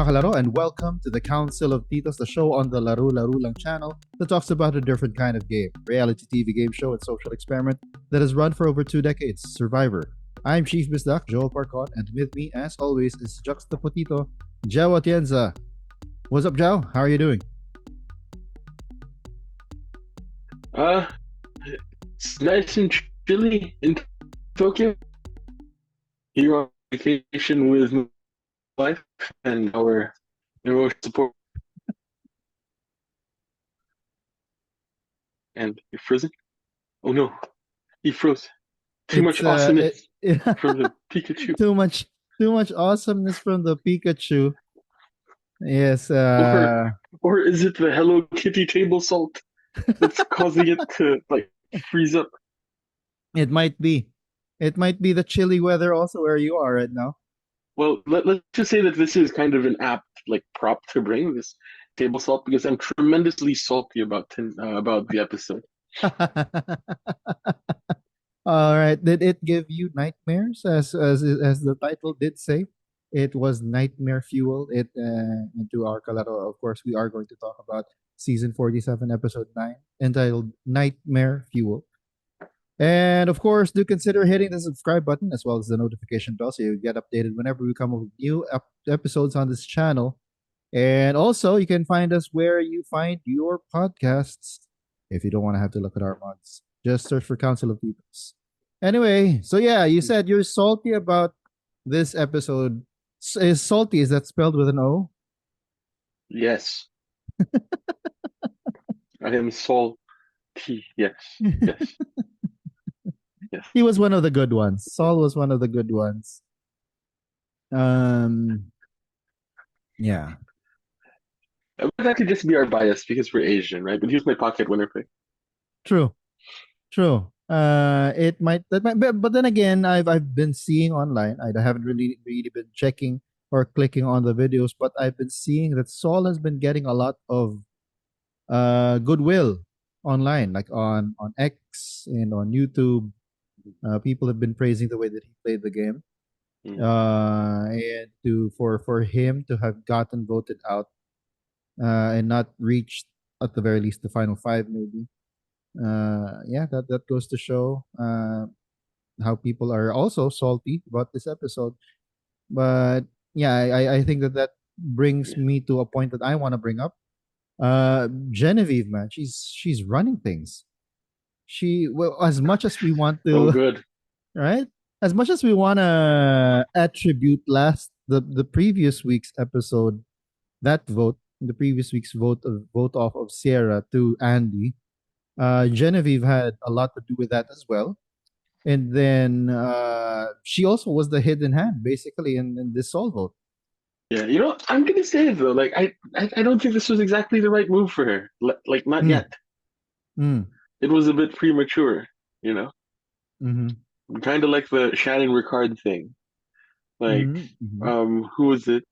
mga kalaro, and welcome to the Council of Titos, the show on the Laro-Laro lang channel that talks about a different kind of game, reality TV game show and social experiment that has run for over 2 decades, Survivor. I'm Chief Bisdak, Joel Parcon, and with me, as always, is Juxtapo-tito, Jao Atienza. What's up, Jao? How are you doing? It's nice and chilly in Tokyo. Here on vacation with my wife and our emotional support. And you're frozen? Oh no, he froze. Too much awesomeness from the Pikachu. Too much awesomeness from the Pikachu. Yes. Or is it the Hello Kitty table salt that's causing it to freeze up? It might be. It might be the chilly weather also where you are right now. Well, let's just say that this is kind of an apt prop to bring this table salt because I'm tremendously salty about the episode. All right. Did it give you nightmares, as the title did say? It was nightmare fuel. It into our Kalaro. Of course, we are going to talk about season 47, episode 9, entitled Nightmare Fuel. And of course, do consider hitting the subscribe button as well as the notification bell so you get updated whenever we come up with new episodes on this channel. And also, you can find us where you find your podcasts if you don't want to have to look at our mugs. Just search for Council of Titos. Anyway, so yeah, you said you're salty about this episode. Is salty, is that spelled with an O? Yes. I am salty. Yes. Yes. Yes. He was one of the good ones. Saul was one of the good ones. Yeah. But that could just be our bias because we're Asian, right? But here's my pocket winner pick. True. It might but then again, I've been seeing online. I haven't really been checking or clicking on the videos, but I've been seeing that Saul has been getting a lot of goodwill online, like on X and on YouTube. People have been praising the way that he played the game. And for him to have gotten voted out and not reached at the very least the final 5 maybe. Yeah, that goes to show how people are also salty about this episode. But yeah, I think that brings me to a point that I want to bring up. Genevieve, man, she's running things. As much as we want to, oh good, right? As much as we want to attribute the previous week's episode, that vote, the previous week's vote off of Sierra to Andy, Genevieve had a lot to do with that as well. And then she also was the hidden hand, basically, in this Saul vote. Yeah, I'm gonna say it though. I don't think this was exactly the right move for her. Not yet. It was a bit premature, Kind of like the Shannon Ricard thing. Who was it?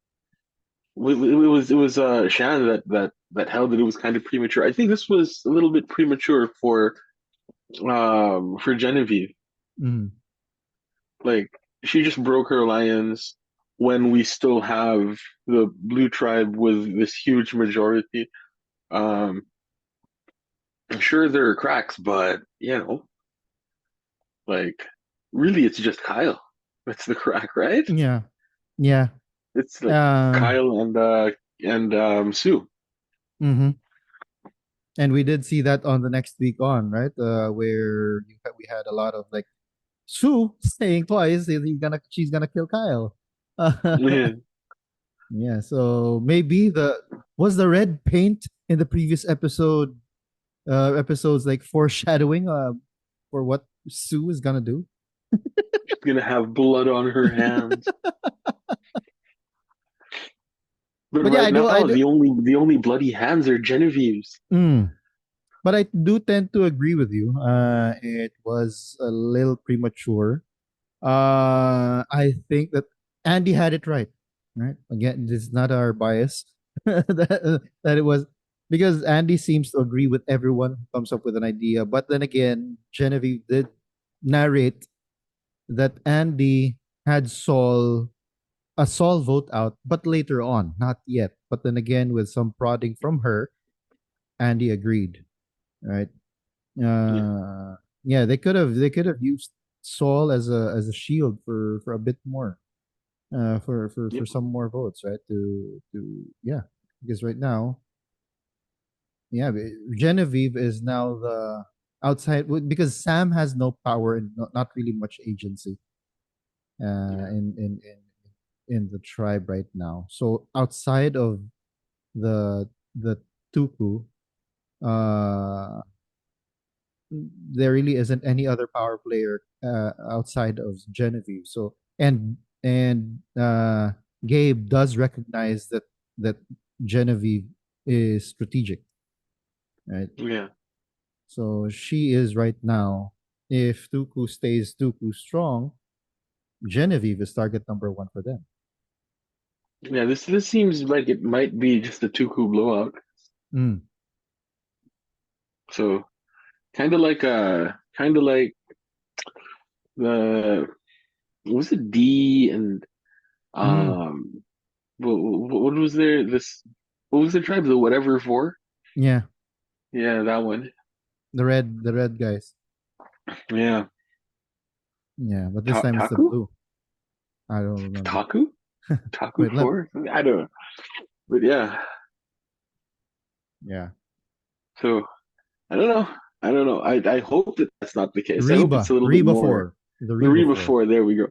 It was Shannon that held that it was kind of premature. I think this was a little bit premature for Genevieve. She just broke her alliance when we still have the Blue Tribe with this huge majority. I'm sure there are cracks, but really it's just Kyle. That's the crack, right? Yeah. It's Kyle and Sue. And we did see that on the next week on, right? Where we had a lot of Sue saying twice she's gonna kill Kyle. Yeah. So maybe was the red paint in the previous episodes foreshadowing for what Sue is gonna do. She's gonna have blood on her hands. But yeah, now the only bloody hands are Genevieve's. But I do tend to agree with you. It was a little premature. I think that Andy had it right. Right? Again, this is not our bias. that it was because Andy seems to agree with everyone who comes up with an idea. But then again, Genevieve did narrate that Andy had Saul a Saul vote out, but later on, not yet. But then again, with some prodding from her, Andy agreed. Right? Yeah. Yeah, they could have used Saul as a shield for a bit more, for Yep. some more votes, right? To yeah, because right now, yeah, Genevieve is now the outside because Sam has no power and not really much agency Yeah. in the tribe right now. So outside of the the Tuku, uh, there really isn't any other power player outside of Genevieve. So and Gabe does recognize that Genevieve is strategic, right? Yeah. So she is right now. If Tuku stays Tuku strong, Genevieve is target number one for them. Yeah. This seems like it might be just a Tuku blowout. Mm, So kind of like the was it D and mm, um what was there this what was the tribe, the whatever four? yeah, Yeah, that one. the red guys. Yeah. Yeah, but this time it's the Taku? blue. I don't remember. Taku? Taku Wait, let. four? I don't know. But yeah. Yeah, So I don't know. I don't know. I hope that that's not the case. I hope it's Reba, a little bit Reba more four, the the Reba Reba four. four. There we go.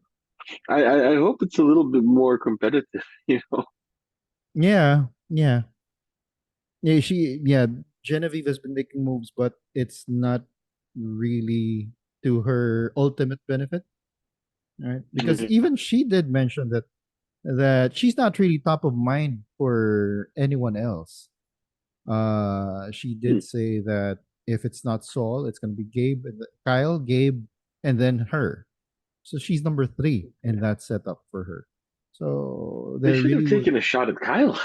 I hope it's a little bit more competitive, you know. Yeah, yeah, yeah. Yeah. Genevieve has been making moves, but it's not really to her ultimate benefit, right? Because Yeah. even she did mention that she's not really top of mind for anyone else. She Hmm. did say that if it's not Saul, it's gonna be Gabe, and Kyle, Gabe, and then her. So she's number three in Yeah. that setup for her. So They there should have really would, taken a shot at Kyle.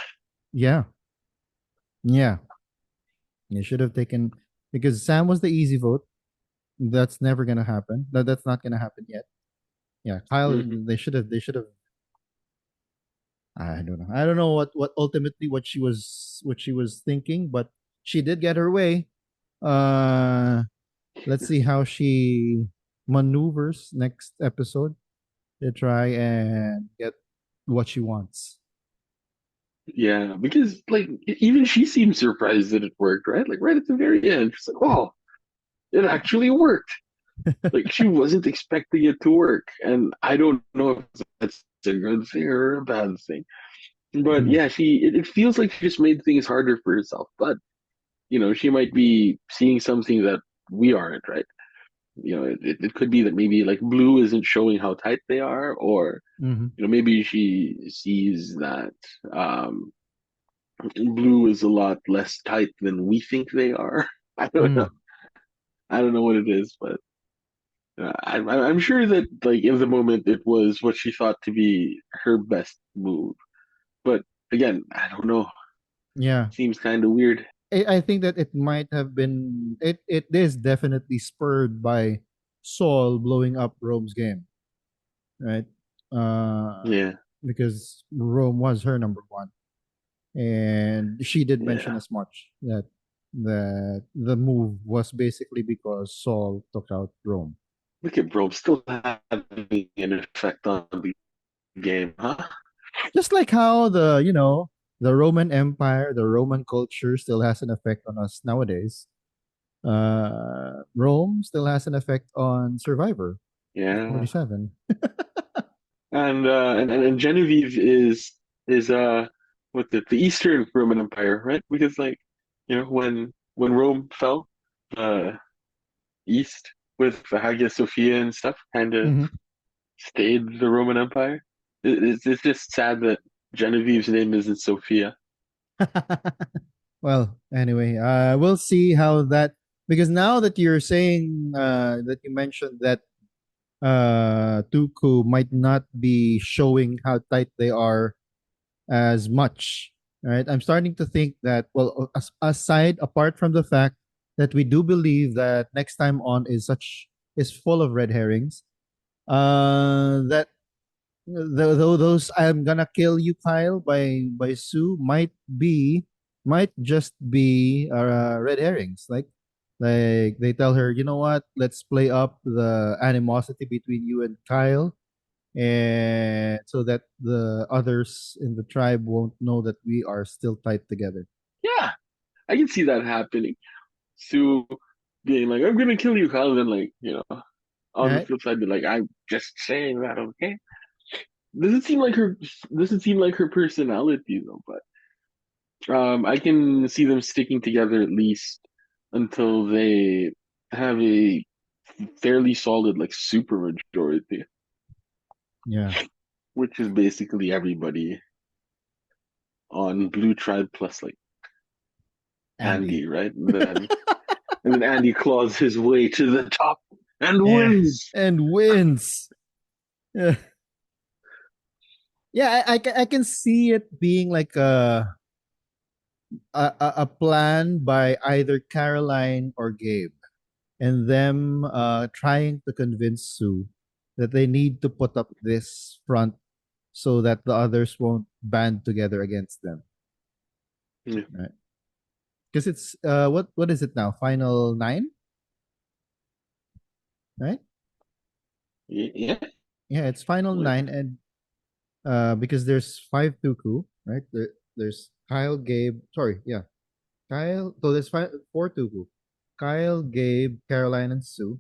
yeah, yeah. They should have taken because Sam was the easy vote. That's never gonna happen. That's not gonna happen yet. Yeah, Kyle. Hmm. They should have. I don't know. I don't know what ultimately what she was thinking, but she did get her way. Uh, let's see how she maneuvers next episode to try and get what she wants. Yeah, because like even she seemed surprised that it worked, right? Like right at the very end, she's like, "Oh, it actually worked." Like she wasn't expecting it to work, and I don't know if that's a good thing or a bad thing. But Mm, yeah, it feels like she just made things harder for herself. But she might be seeing something that we aren't, right? It could be that maybe like Blue isn't showing how tight they are, or mm-hmm, maybe she sees that um, Blue is a lot less tight than we think they are. I don't know. mm, I don't know what it is, but I'm sure that like in the moment it was what she thought to be her best move. But again, I don't know. yeah. Seems kind of weird. I think that it might have been it is definitely spurred by Saul blowing up Rome's game, right? Uh, Yeah, because Rome was her number one, and she did mention yeah. as much that the move was basically because Saul took out Rome. Look at Rome still having an effect on the game, huh? Just like how the Roman Empire, the Roman culture still has an effect on us nowadays. Rome still has an effect on Survivor Yeah. 47. And Genevieve is what the Eastern Roman Empire, right? Because like when Rome fell, uh East with the Hagia Sophia and stuff kind of Hmm. stayed the Roman Empire. It's just sad that Genevieve's name isn't Sophia. Well, anyway, we'll see how that because now that you're saying that you mentioned that Tuku might not be showing how tight they are as much, right? I'm starting to think that well, aside apart from the fact that we do believe that next time on is full of red herrings, that those "I'm gonna kill you, Kyle" by Sue might just be red herrings. Like they tell her, you know what? Let's play up the animosity between you and Kyle, and so that the others in the tribe won't know that we are still tight together. Yeah, I can see that happening. Sue being like, "I'm gonna kill you, Kyle," and then like, on the Right? flip side, be like, "I'm just saying that, okay?" Doesn't seem like her. Doesn't seem like her personality though. But I can see them sticking together at least until they have a fairly solid like super majority, Yeah, which is basically everybody on Blue Tribe plus like Andy. Andy, right? And then Andy claws his way to the top and Yeah, wins. and wins. Yeah, yeah. I can see it being like a plan by either Caroline or Gabe, and them trying to convince Sue that they need to put up this front so that the others won't band together against them. Yeah, Right? Because it's what is it now? Final nine, right? yeah, Yeah, it's final like nine, and because there's five Tuku, right? There's Kyle, Gabe. Sorry, yeah, Kyle. So there's four Tuku. Kyle, Gabe, Caroline, and Sue.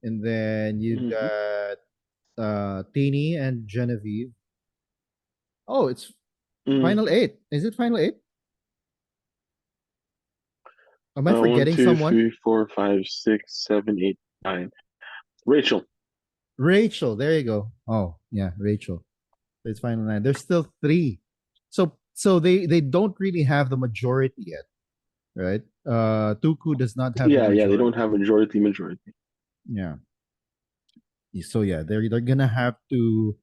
And then you hmm got Teeny and Genevieve. Oh, it's mm. final eight. Is it final eight? Am I One, forgetting two, someone? three, four, five, six, seven, eight, nine. Rachel. Rachel. There you go. Oh, yeah, Rachel. It's final nine. There's still three. So they don't really have the majority yet, right? Tuku does not have the Yeah. They don't majority. have majority. Yeah. So yeah, they're gonna have to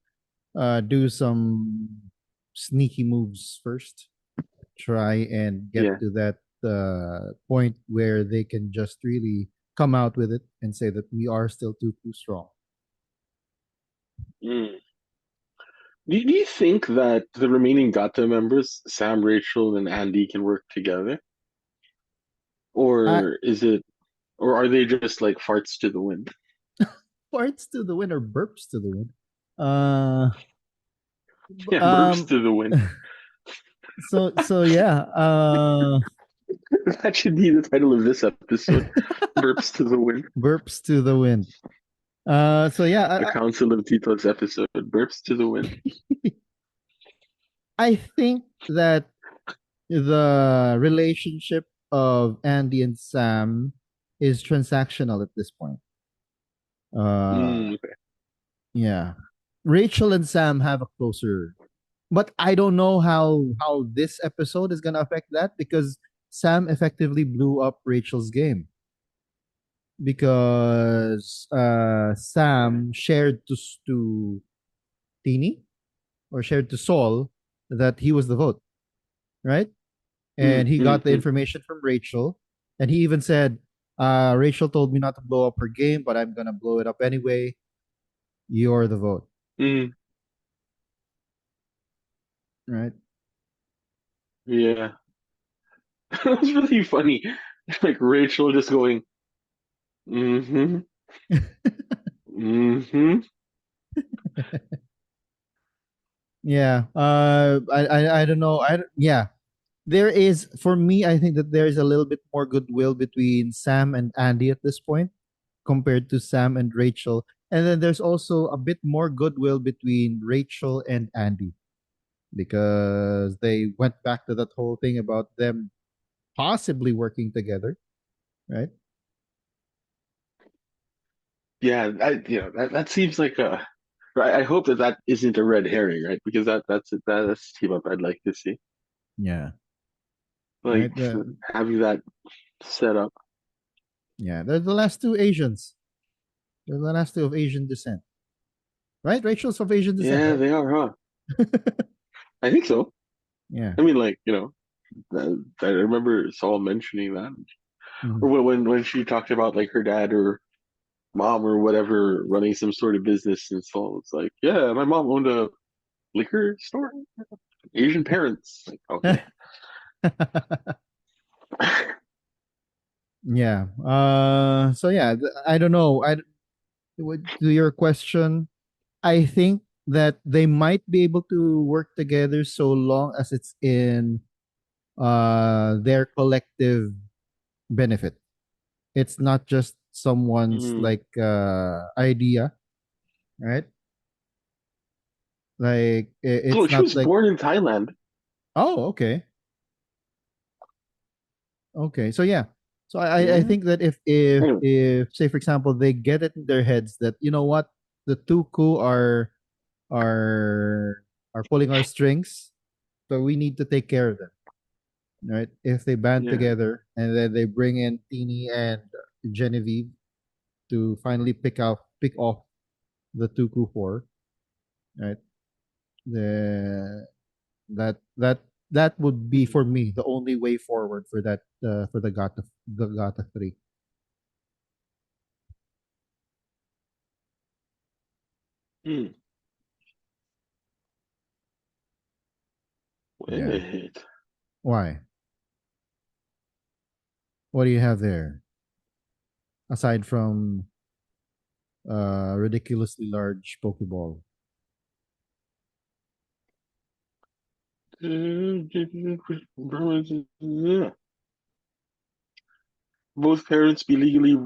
do some sneaky moves first. Try and get Yeah. to that point where they can just really come out with it and say that we are still too strong. Mm. Do you think that the remaining Gata members, Sam, Rachel, and Andy, can work together, Uh, or or are they just like farts to the wind? Parts to the win or burps to the win. Uh, Yeah, burps um. to the wind. So yeah. That should be the title of this episode. Burps to the wind. Burps to the wind. So yeah. A Council of Titos episode. Burps to the wind. I think that the relationship of Andy and Sam is transactional at this point. Uh, Okay. yeah. Rachel and Sam have a closer, but I don't know how this episode is gonna affect that because Sam effectively blew up Rachel's game because Sam shared to Tini or shared to Saul that he was the vote, right? And he got the Mm-hmm. information from Rachel, and he even said, "Rachel told me not to blow up her game, but I'm gonna blow it up anyway. You're the vote, Mm, right?" yeah. That was really funny. Like Rachel just going, mm-hmm, mm-hmm. Yeah. I don't know. Yeah. There is for me. I think that there is a little bit more goodwill between Sam and Andy at this point compared to Sam and Rachel, and then there's also a bit more goodwill between Rachel and Andy because they went back to that whole thing about them possibly working together, right? Yeah, that seems like a. I hope that isn't a red herring, right? Because that's a team up I'd like to see. Yeah. Right. Like having that set up. Yeah. They're the last two Asians. They're the last two of Asian descent, right? Rachel's of Asian descent, Yeah, right? they are, huh? I think so. Yeah. I mean, like, I remember Saul mentioning that, Mhm. or when she talked about like her dad or mom or whatever running some sort of business, and so it's like, yeah, my mom owned a liquor store. Asian parents. Like, okay. Yeah. So yeah, I don't know. To your question, I think that they might be able to work together so long as it's in their collective benefit. It's not just someone's Mm. like idea, right? Like So it's she not was like, born in Thailand. oh, okay. Okay. So yeah. So I Yeah. think that Anyway, if say for example they get it in their heads that you know what, the Tuku are are pulling our strings, so we need to take care of them, right? If they band yeah. together and then they bring in Teeny and Genevieve to finally pick off the Tuku four, right? The that that would be Mm. for me the only way forward for that for the Gata three. Mm. Yeah. Wait. Why? What do you have there aside from ridiculously large Pokeball? Yeah. Both parents be legally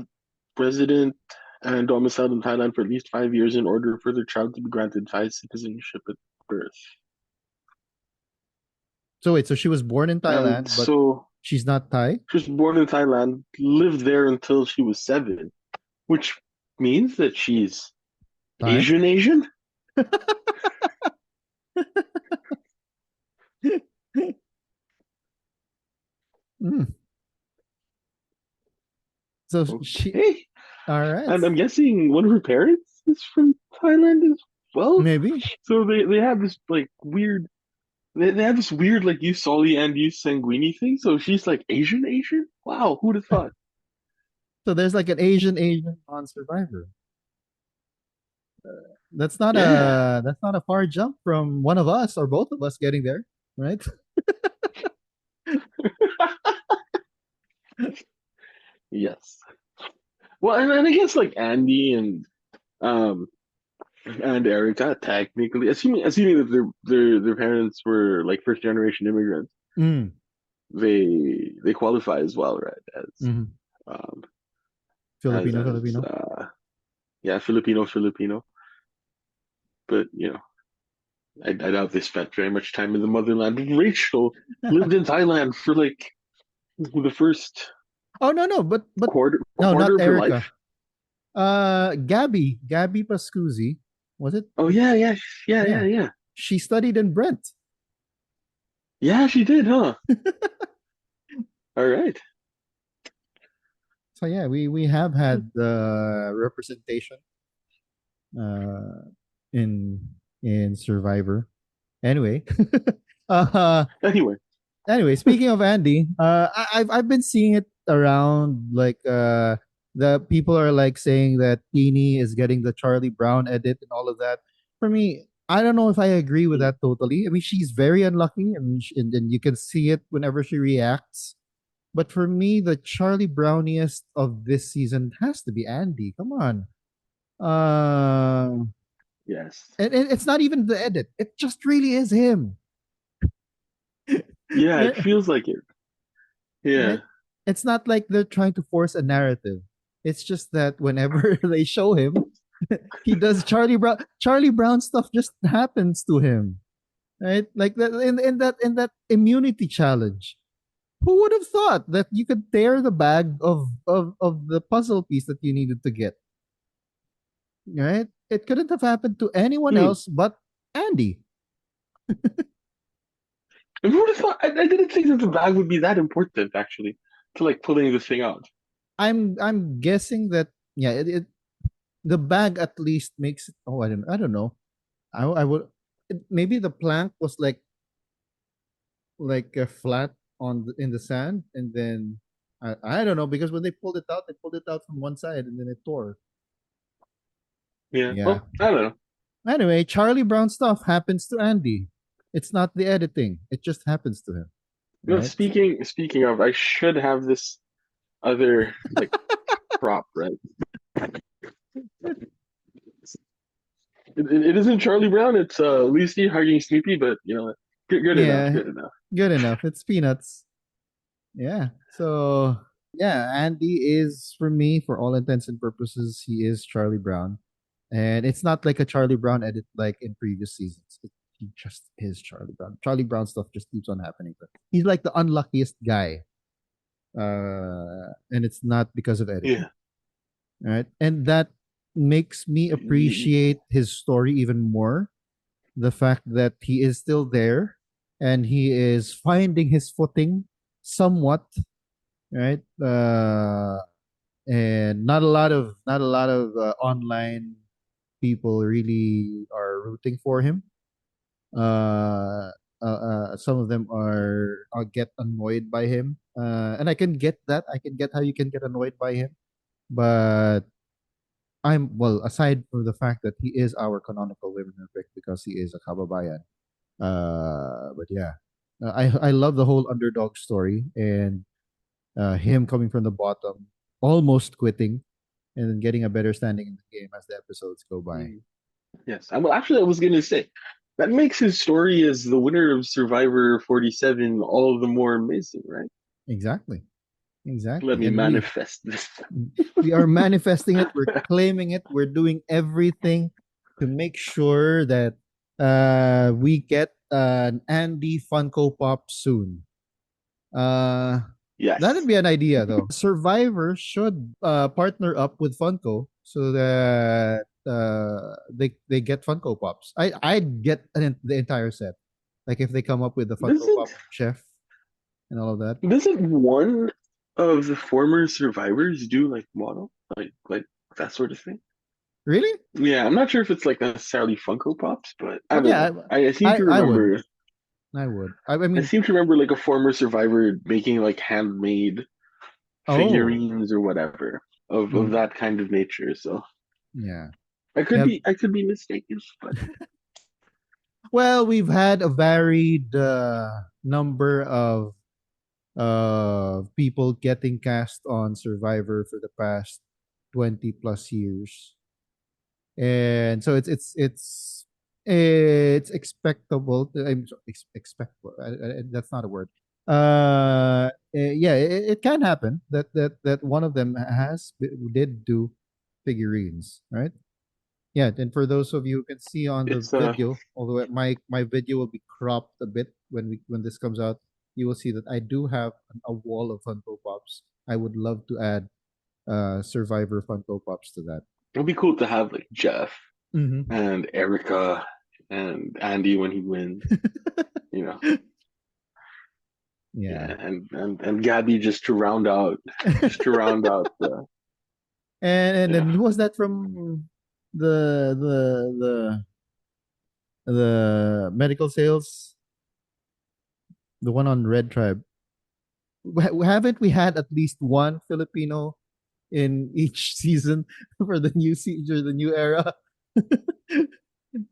resident and domiciled in Thailand for at least 5 years in order for their child to be granted Thai citizenship at birth. So wait, so she was born in And Thailand, but so she's not Thai? she was born in Thailand, lived there until she was 7, which means that she's Thai? Asian Asian? Mm. So she, Okay. all right, And I'm guessing one of her parents is from Thailand as well. maybe. So they have this like weird they have this weird like you Soli and you Sanguini thing. So she's like Asian Asian? Wow, who'd have thought? So there's like an Asian on Survivor. Yeah. That's not a far jump from one of us or both of us getting there, right? Yes. Well, and I guess like Andy um and Erica technically, assuming that their parents were like first generation immigrants, Mm. they qualify as well, right? Hmm. Um Filipino, as Filipino. yeah, Filipino. But I doubt they spent very much time in the motherland. Rachel lived in Thailand for like the first Oh no, no, but no, quarter not of her Erica. life. Gabby Pascuzzi, was it? Oh yeah, yeah, yeah, yeah, Yeah, yeah. she studied in Brent. Yeah, she did, huh? All right. So yeah, we have had representation uh in Survivor. Anyway, uh Anyway. anyway, speaking of Andy, I've been seeing it around like the people are like saying that Teeny is getting the Charlie Brown edit and all of that. For me, I don't know if I agree with Hmm. that totally. I mean, she's very unlucky, and you can see it whenever she reacts. But for me, the Charlie Browniest of this season has to be Andy. Come on. Um, Yes. and it's not even the edit. It just really is him. Yeah, it Right? feels like it. Right? Yeah. It's not like they're trying to force a narrative. It's just that whenever they show him, he does Charlie Brown stuff just happens to him. Right? Like that in that immunity challenge. Who would have thought that you could tear the bag of the puzzle piece that you needed to get? Right? It couldn't have happened to anyone Hmm. else but Andy. And who would have thought? I didn't think that the bag would be that important, actually, to like pulling this thing out. I'm guessing that yeah, the bag at least makes it. Oh, I don't know. I would maybe the plank was like a flat in the sand, and then I don't know because when they pulled it out from one side and then it tore. Yeah. Yeah. Well, I don't know. Anyway, Charlie Brown stuff happens to Andy. It's not the editing. It just happens to him. No, Right? speaking of, I should have this other like prop, right? It isn't Charlie Brown. It's Lucy hugging Snoopy, but good enough. Yeah. Good enough. Good enough. It's peanuts. Yeah. So yeah, Andy is for me, for all intents and purposes, he is Charlie Brown. And it's not like a Charlie Brown edit like in previous seasons. He just is Charlie Brown. Charlie Brown stuff just keeps on happening. But he's like the unluckiest guy. And it's not because of editing. Yeah. Right. And that makes me appreciate his story even more. The fact that he is still there and he is finding his footing somewhat, right? And not a lot of online people really are rooting for him. Some of them are get annoyed by him, and I can get that. I can get how you can get annoyed by him, but I'm well. Aside from the fact that he is our canonical winner pick because he is a kababayan, but yeah, I love the whole underdog story and him coming from the bottom, almost quitting, and then getting a better standing in the game as the episodes go by. Mm. Yes. Well, actually, I was gonna say that makes his story as the winner of Survivor 47 all the more amazing, right? Exactly, Let exactly, me and we manifest this. we are manifesting it. We're claiming it. We're doing everything to make sure that we get an Andy Funko Pop soon. Uh, that'd Yes. be an idea, though. Survivor should partner up with Funko so that they get Funko Pops. I'd get the entire set. Like if they come up with the Funko Doesn't Pop chef and all of that. doesn't one of the former survivors do like model like that sort of thing? Really? Yeah, I'm not sure if it's like necessarily Funko Pops, but I But don't yeah, know. I seem I to I would. remember I would. I I mean, seem to remember like a former survivor making like handmade oh, figurines or whatever of mm, that kind of nature. So yeah. I could Yeah. be mistaken, but Well, we've had a varied number of people getting cast on Survivor for the past 20 plus years. And so it's expectable I'm sorry, expectable. That's not a word. Yeah, it can happen that one of them did do figurines, right? Yeah, and for those of you who can see on the it's video, although my video will be cropped a bit when this comes out, you will see that I do have a wall of Funko Pops. I would love to add Survivor Funko Pops to that. it'll be cool to have like Jeff Mm-hmm. and Erica and Andy when he wins, you know. Yeah. Yeah, and Gabby just to round out the And yeah. then who was that from the the the medical sales? The one on Red Tribe. Haven't we had at least one Filipino in each season for the new season or the new era?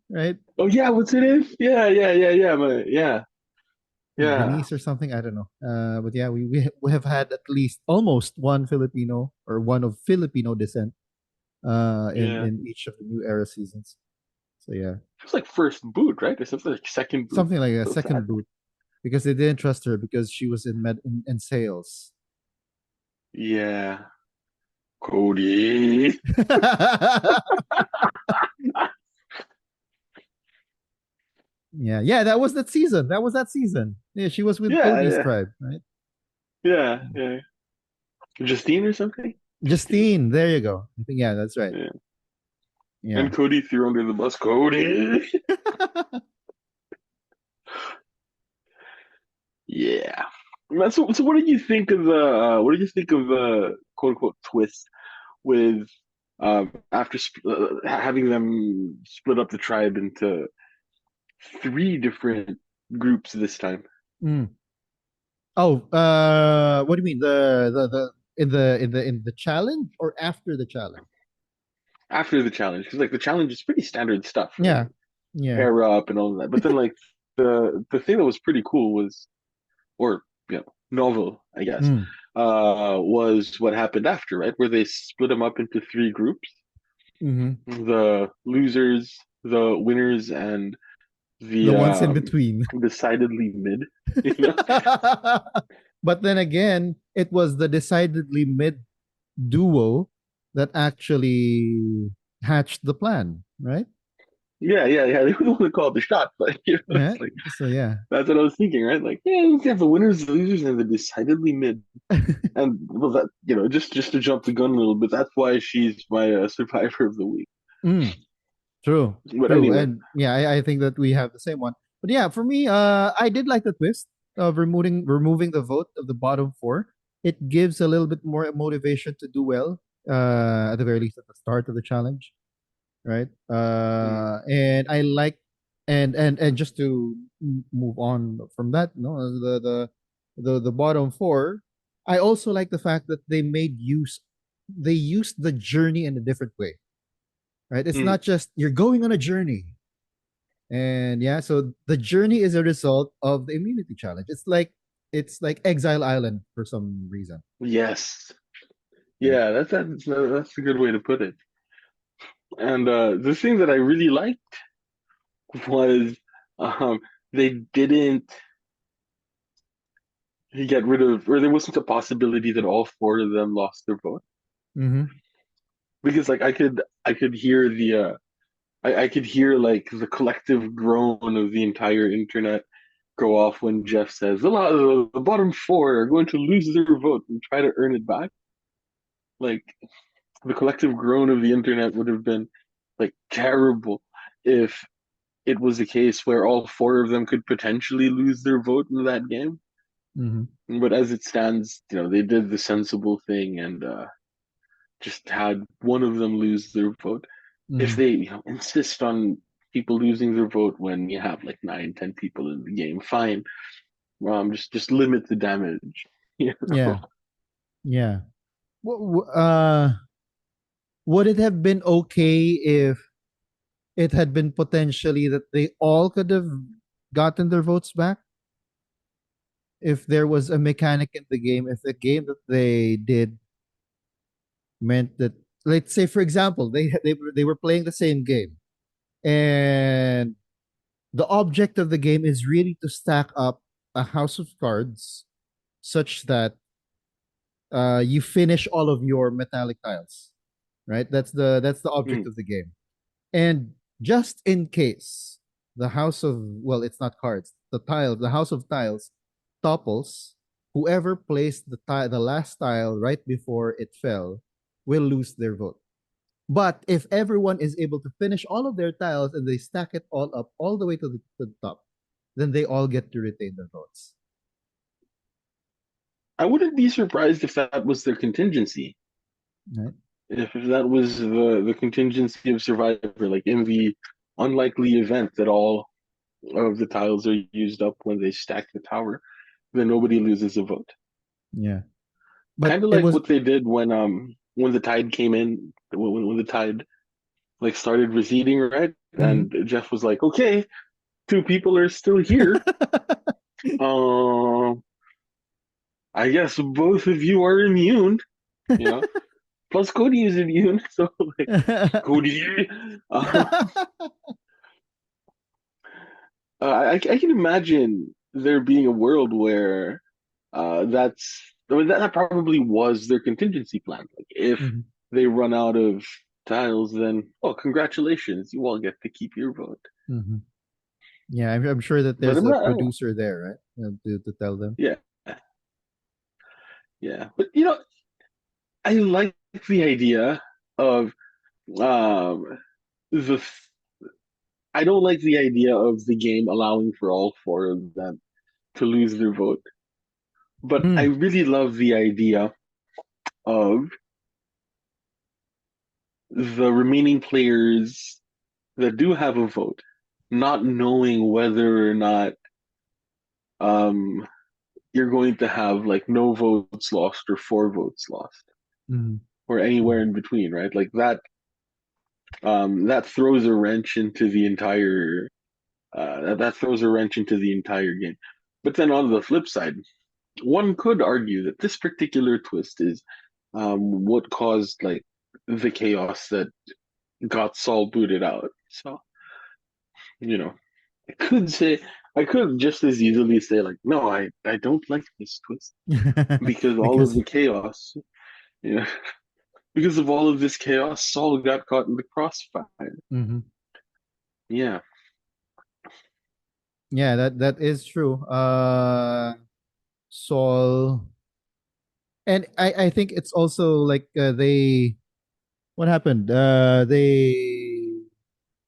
Right? Oh yeah, what's it in? Yeah, yeah. Denise or something. I don't know. But yeah, we have had at least almost one Filipino or one of Filipino descent Yeah. in each of the new era seasons. So yeah, It was like first boot, right? Or something like second boot. something like a So second sadly. boot because they didn't trust her because she was in sales. Yeah. Cody. Yeah, yeah, that was that season. That was that season. Yeah, she was with Yeah, Cody's yeah, tribe, right? yeah. Justine or something? Justine. Justine, there you go. I think yeah, that's right. Yeah. Yeah. And Cody threw under the bus. Cody. Yeah. So what did you think of the what did you think of the quote unquote twist with after having them split up the tribe into three different groups this time? Mm. Oh, what do you mean? The in the challenge or after the challenge? after the challenge, because like the challenge is pretty standard stuff, right? Yeah. Yeah. Pair up and all of that. But then like the thing that was pretty cool was, or novel, I guess, Mm. was what happened after, right? Where they split them up into three groups: Hmm. the losers, the winners, and the The ones in between. decidedly mid. You know? But then again, it was the decidedly mid duo that actually hatched the plan, right? Yeah, yeah, yeah. They were the one that called the shot, but Yeah. it's like So yeah. that's what I was thinking, right? Like, yeah, you have the winners, the losers, and the decidedly mid. And well, that just to jump the gun a little bit, that's why she's my survivor of the week. Mm, true. But True. anyway, And yeah, I think that we have the same one. But yeah, for me, I did like the twist of removing the vote of the bottom four. It gives a little bit more motivation to do well, at the very least at the start of the challenge, right? mm, And I like, and just to move on from that, the bottom four, I also like the fact that they used the journey in a different way, right? It's mm, not just you're going on a journey, and yeah, so the journey is a result of the immunity challenge. It's like Exile Island for some reason, yes, right? yeah, that's a good way to put it. And the thing that I really liked was um, they didn't get rid of, or there wasn't a possibility that all four of them lost their vote, Mm-hmm. because like I could hear I could hear like the collective groan of the entire internet go off when Jeff says the bottom four are going to lose their vote and try to earn it back. Like the collective groan of the internet would have been like terrible if it was a case where all four of them could potentially lose their vote in that game. Mm-hmm. But as it stands, they did the sensible thing and just had one of them lose their vote. If Mm-hmm. they insist on people losing their vote when you have like 9, 10 people in the game, fine. Just limit the damage. You Yeah, know? yeah. Would it have been okay if it had been potentially that they all could have gotten their votes back if there was a mechanic in the game, if the game that they did meant that, let's say for example, they were playing the same game, and the object of the game is really to stack up a house of cards such that you finish all of your metallic tiles, right? That's the object Mm, of the game. And just in case the house of, well, it's not cards, the house of tiles topples, whoever placed the last tile right before it fell will lose their vote. But if everyone is able to finish all of their tiles and they stack it all up all the way to the top, then they all get to retain their votes. I wouldn't be surprised if that was their contingency. Right? If that was the contingency of Survivor, like in the unlikely event that all of the tiles are used up when they stack the tower, then nobody loses a vote. Yeah. But Kind of it like was what they did when the tide came in, when the tide like started receding, right? Mhm. And Jeff was like, "Okay, two people are still here. Um, I guess both of you are immune, you know. Plus Cody is immune, so like Cody. Um, I can imagine there being a world where I mean, that probably was their contingency plan. Like if Mhm. they run out of tiles, then oh, congratulations, you all get to keep your vote. Mhm. Yeah, I'm sure that But there's I'm a not. producer there, right? To tell them. Yeah, yeah. But I like the idea of um the. I don't like the idea of the game allowing for all four of them to lose their vote. But I Mm. really love the idea of the remaining players that do have a vote not knowing whether or not um you're going to have like no votes lost or four votes lost Mhm. or anywhere Mhm. in between, right? Like that that throws a wrench into the entire that throws a wrench into the entire game. But then on the flip side, one could argue that this particular twist is what caused like the chaos that got Saul booted out. So, you know, I could say I could just as easily say like, no, I don't like this twist because all of Because the chaos, you know, because of all of this chaos, Saul got caught in the crossfire. mhm. Yeah, Yeah, that is true. Saul, and I think it's also like they what happened?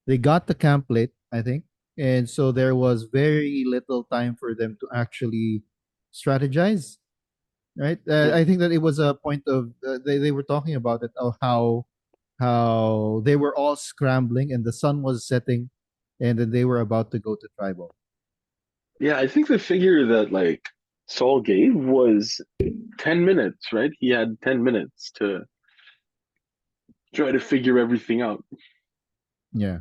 They got the camp late, I think, and so there was very little time for them to actually strategize. Right? yeah, I think that it was a point of they were talking about it of how they were all scrambling and the sun was setting, and then they were about to go to tribal. yeah. I think the figure that like Saul gave was 10 minutes, right? He had 10 minutes to try to figure everything out. Yeah.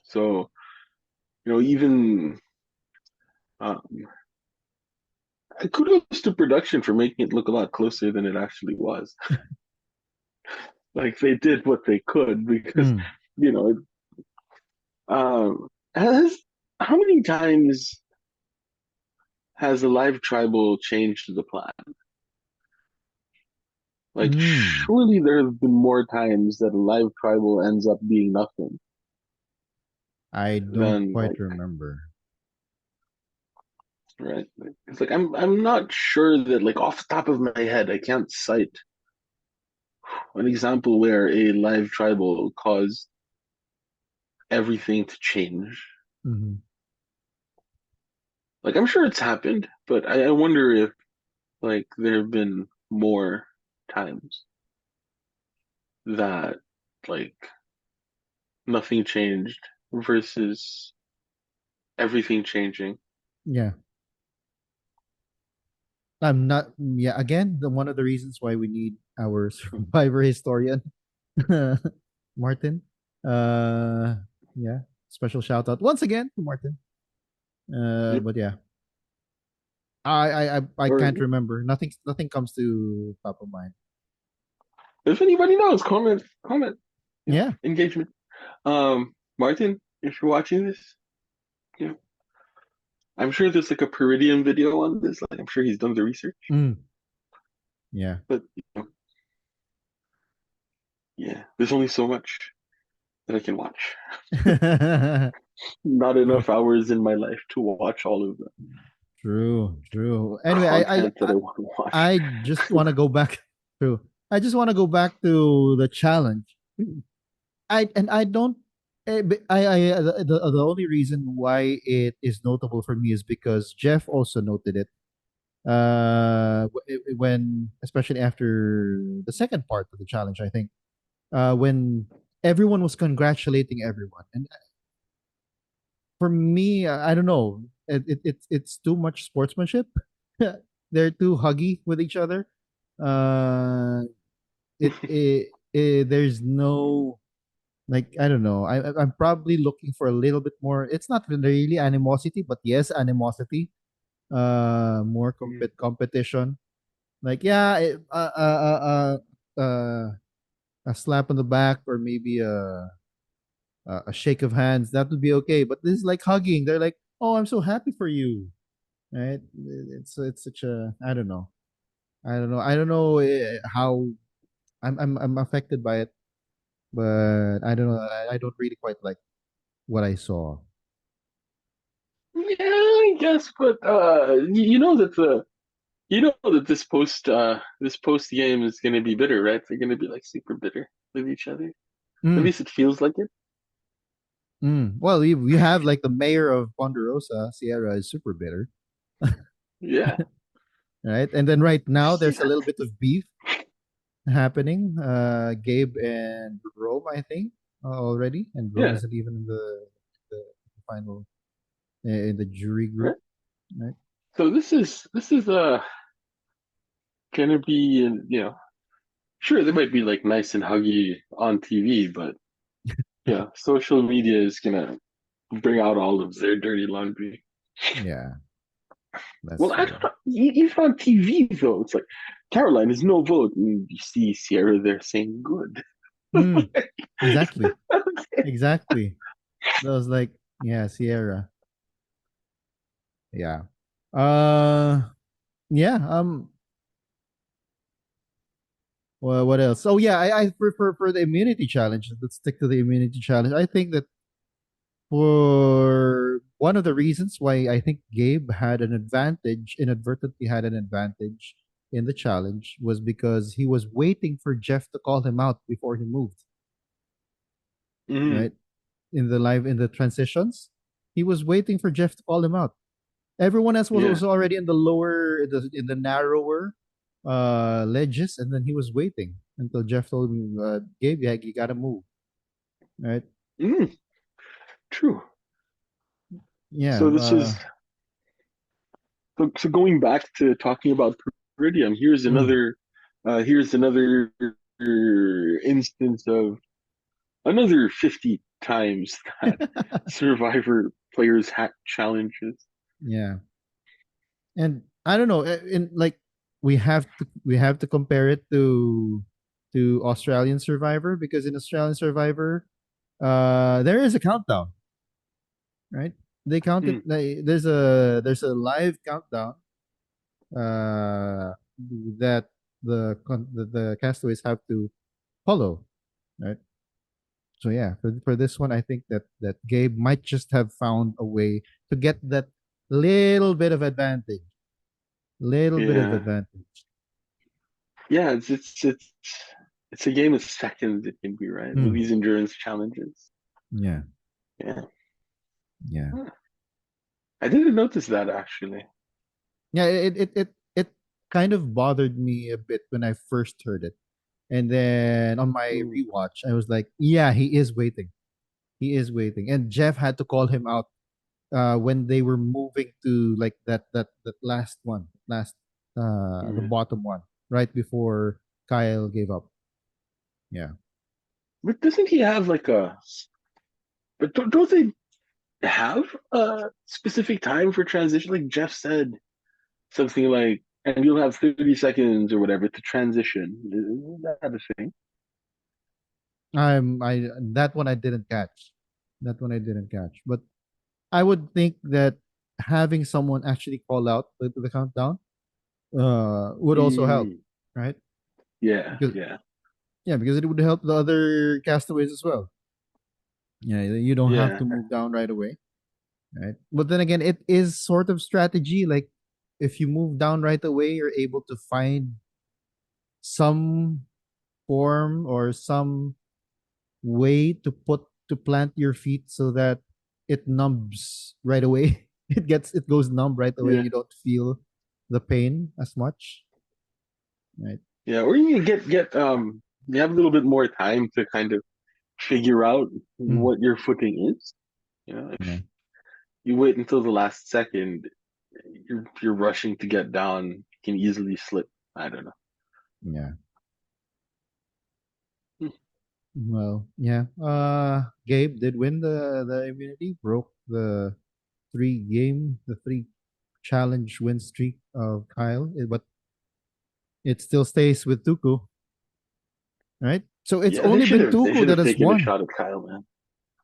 So, even um, kudos to production for making it look a lot closer than it actually was. Like they did what they could because, Mm. you know, has how many times has a live tribal changed the plan? Like, Mm. surely there have been more times that a live tribal ends up being nothing I don't than quite like, remember. right? It's like I'm not sure that like off the top of my head I can't cite an example where a live tribal caused everything to change. Mhm. Like I'm sure it's happened, but I wonder if like there have been more times that like nothing changed versus everything changing. Yeah. I'm not. Yeah. Again, one of the reasons why we need our survivor historian, Martin. Uh, yeah. Special shout out once again to Martin. Yep. But yeah, I Or can't remember. Nothing comes to top of mind. if anybody knows, comment, Yeah. engagement. Martin, if you're watching this, you know, I'm sure there's like a Peridium video on this. Like I'm sure he's done the research, Mm, yeah. but yeah, there's only so much that I can watch. Not enough hours in my life to watch all of the True. True. Anyway, content that I want to watch. I just want to go back to. I just want to go back to the challenge. I don't. The only reason why it is notable for me is because Jeff also noted it. When especially after the second part of the challenge, I think when everyone was congratulating everyone, and for me, I don't know. It's too much sportsmanship. They're too huggy with each other. Uh, there's no like I don't know. I'm probably looking for a little bit more. It's not really animosity, but yes, animosity. More competition. Like yeah, a slap on the back or maybe a shake of hands. That would be okay. But this is like hugging. They're like, oh, I'm so happy for you, right? It's such a I don't know how I'm affected by it, but I don't know. I don't really quite like what I saw. Yeah, I guess, but you know that this post game is gonna be bitter, right? They're gonna be like super bitter with each other. At Mm, least it feels like it. mm. Well, you have like the mayor of Ponderosa, Sierra, is super bitter, Yeah, right? And then right now there's a yeah, little bit of beef happening. Gabe and Rome, I think, already, and Rome yeah. isn't even in the final in the jury group, Right. right? So this is gonna be Sure, they might be like nice and huggy on TV, but yeah, social media is gonna bring out all of their dirty laundry. Yeah, that's Well, I true. don't know. Even on TV though, it's like Caroline is no vote, and you see Sierra there saying good. Mm, exactly. Exactly. That was like, yeah, Sierra. Yeah. Uh yeah, well, what else? Oh yeah, I prefer for the immunity challenge. Let's stick to the immunity challenge. I think that for one of the reasons why I think Gabe had an advantage, inadvertently had an advantage in the challenge was because he was waiting for Jeff to call him out before he moved, Mm, right? In the transitions, he was waiting for Jeff to call him out. Everyone else yeah. was already in the lower, in the narrower ledges, and then he was waiting until Jeff told him, "Gabe, yeah, you gotta move." Right? Mm, true. Yeah. So this is so going back to talking about Peridium. Mm. Here's another instance of another 50 times that Survivor players hack challenges. Yeah. And I don't know, in like we have to compare it to Australian Survivor, because in Australian Survivor, there is a countdown, right? They count it. Mm, There's a live countdown uh, that the castaways have to follow, right? So yeah, for this one, I think that Gabe might just have found a way to get that little bit of advantage, little bit of yeah, advantage. yeah. It's a game of seconds. It can be right with Mm, these endurance challenges. yeah, Yeah, yeah, huh. I didn't notice that actually. yeah. It kind of bothered me a bit when I first heard it, and then on my Mm, rewatch, I was like, yeah, he is waiting. He is waiting, and Jeff had to call him out when they were moving to like that last one, the yeah. bottom one, right before Kyle gave up. Yeah. But doesn't he have like a? But don't they have a specific time for transition? Like Jeff said, something like, and you'll have 30 seconds or whatever to transition. Isn't that a thing? I that one I didn't catch. That one I didn't catch. But I would think that having someone actually call out the countdown would also help, Mm, right? yeah, Because yeah, yeah, because it would help the other castaways as well. Yeah, you don't have yeah, to move down right away, right? But then again, it is sort of strategy. Like if you move down right away, you're able to find some form or some way to plant your feet so that it numbs right away. It goes numb right away. yeah, You don't feel the pain as much, right? yeah. Or you you have a little bit more time to kind of figure out Mm, what your footing is. You know, yeah, if you wait until the last second, you're rushing to get down, you can easily slip. I don't know. yeah. Hmm. Well, yeah. Gabe did win the immunity, broke the three challenge win streak of Kyle, but it still stays with Tuku, right? So it's Yeah, only been they Tuku should that have has taken a won, shot at Kyle, man.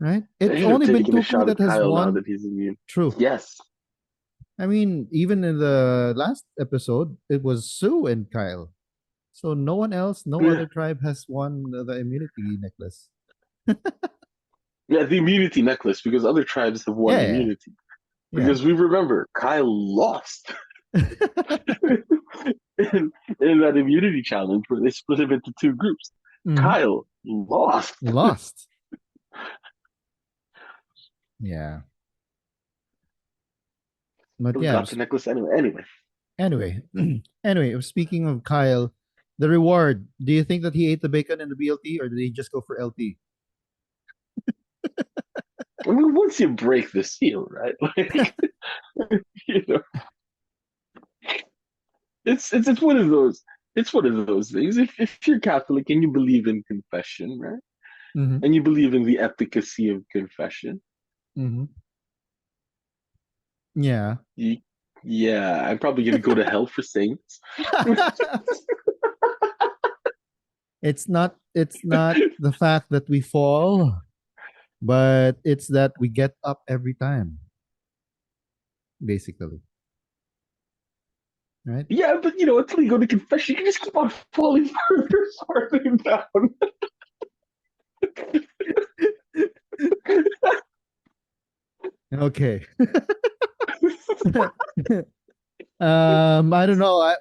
right? They It's should have only been taken a Tuku shot that at has Kyle now won. that he's immune. True. Yes. I mean, even in the last episode, it was Sue and Kyle. So no one else, no Yeah. other tribe has won the immunity necklace. Yeah, the immunity necklace, because other tribes have won Yeah, immunity. yeah. Because we remember Kyle lost in that immunity challenge where they split him into two groups. Mhm. Kyle lost. Lost. Yeah. But Still yeah, got the necklace anyway. Anyway, anyway, anyway, speaking of Kyle, the reward. Do you think that he ate the bacon in the BLT, or did he just go for LT? I mean, once you break the seal, right? Like, you know, it's one of those. it's one of those things. If you're Catholic and you believe in confession, right? Mm-hmm. And you believe in the efficacy of confession, Mm-hmm. Yeah. you, yeah, I'm probably gonna go to hell for saints. it's not the fact that we fall, but it's that we get up every time, basically. Right? Yeah, but you know, until you go to confession, you can just keep on falling further, farther down. Okay. I don't know.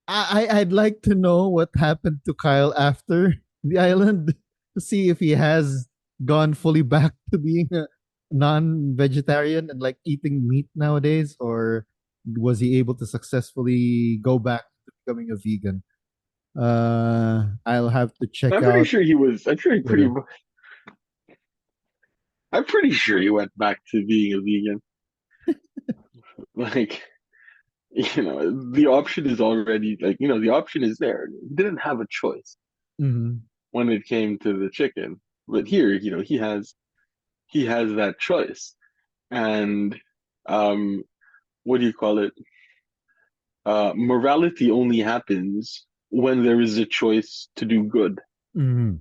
I'd like to know what happened to Kyle after the island to see if he has gone fully back to being a non-vegetarian and like eating meat nowadays, or was he able to successfully go back to becoming a vegan? I'll have to check I'm pretty out sure he was. Twitter. I'm pretty sure he went back to being a vegan. Like, you know, the option is already like, you know, the option is there. He didn't have a choice Mm-hmm. when it came to the chicken, but here, you know, he has that choice, and um, what do you call it? Morality only happens when there is a choice to do good. Mm-hmm.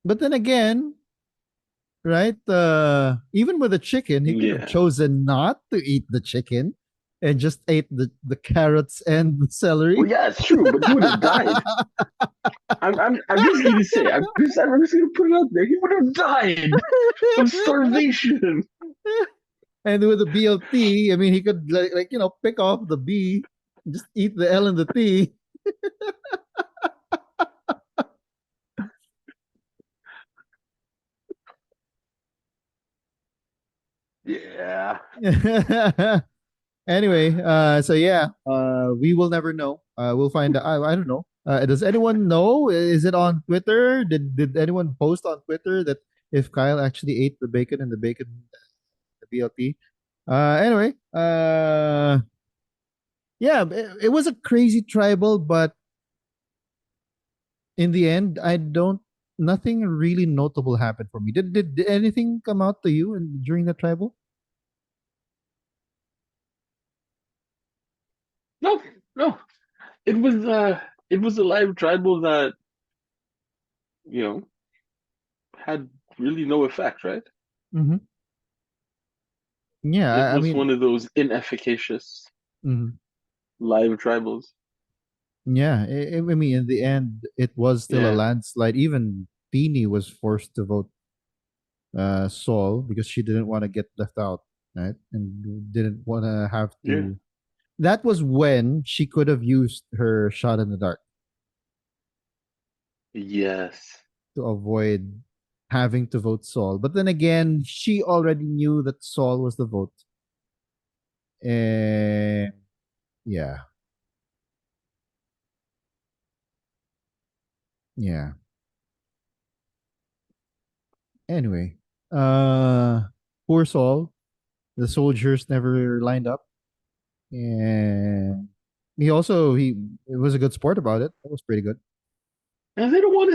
But then again, right? Even with the chicken, he could have Yeah. chosen not to eat the chicken and just ate the carrots and the Well, celery. yeah, it's true, but he would have died. I'm just gonna say, I'm just gonna put it out there. He would have died of starvation. And with the BLT, I mean, he could pick off the B, just eat the L and the T. Yeah. Anyway, so yeah, we will never know. We'll find out. I don't know. Does anyone know? Is it on Twitter? Did anyone post on Twitter that if Kyle actually ate the bacon and the bacon the BLT? Anyway, yeah, it was a crazy tribal, but in the end, I don't. Nothing really notable happened for me. Did anything come out to you during the tribal? No, no. It was a live tribal that, you know, had really no effect, right? Mm-hmm. Yeah, It I was mean, one of those inefficacious mhm. live tribals. Yeah, I mean, in the end, it was still a Yeah. landslide. Even Beanie was forced to vote Saul because she didn't want to get left out, right? And didn't want to have Yeah. to. That was when she could have used her shot in the dark Yes. to avoid having to vote Saul. But then again, she already knew that Saul was the vote. And yeah, yeah. Anyway, uh, poor Saul. The soldiers never lined up. And he it was a good sport about it. That was pretty good. And they don't want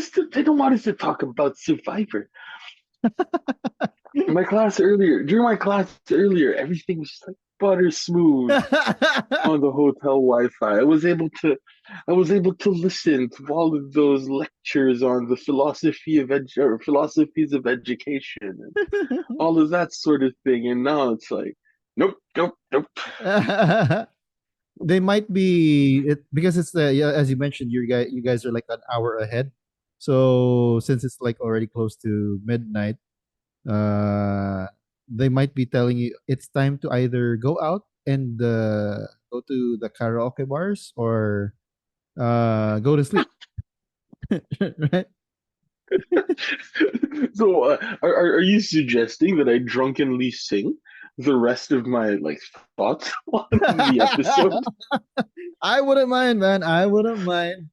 us to talk about Survivor. My class earlier, during my class earlier, everything was just like butter smooth on the hotel Wi-Fi. I was able to listen to all of those lectures on the philosophies of education and all of that sort of thing. And now it's like, nope, nope, nope. They might be because it's the yeah, as you mentioned, you guys are like an hour ahead. So since it's like already close to midnight, uh, they might be telling you it's time to either go out and go to the karaoke bars or go to sleep. Right? So, are you suggesting that I drunkenly sing the rest of my like thoughts on the episode? I wouldn't mind, man. I wouldn't mind.